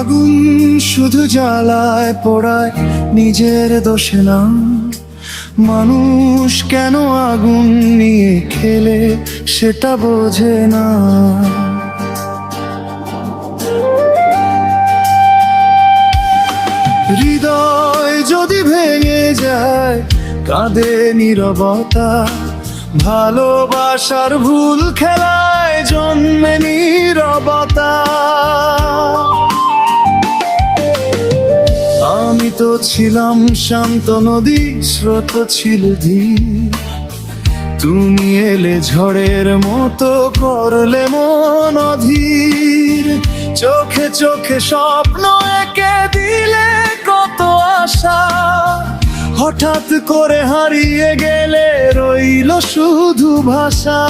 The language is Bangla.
আগুন শুধু জ্বালায় পোড়ায়, নিজের দোষে না। মানুষ কেন আগুন নিয়ে খেলে সেটা বোঝে না। হৃদয় যদি ভেঙে যায়, কাঁদে নীরবতা। ভালোবাসার ভুল খেলায় জন্মে নীরবতা। আমি তো ছিলাম শান্ত নদী, স্রোত ছিল ধীর। তুমি এলে ঝড়ের মতো, করলে মন অধীর। চোখে চোখে স্বপ্ন এঁকে দিলে কত আশা, হঠাৎ করে হারিয়ে গেলে রইল শুধু ভাষা।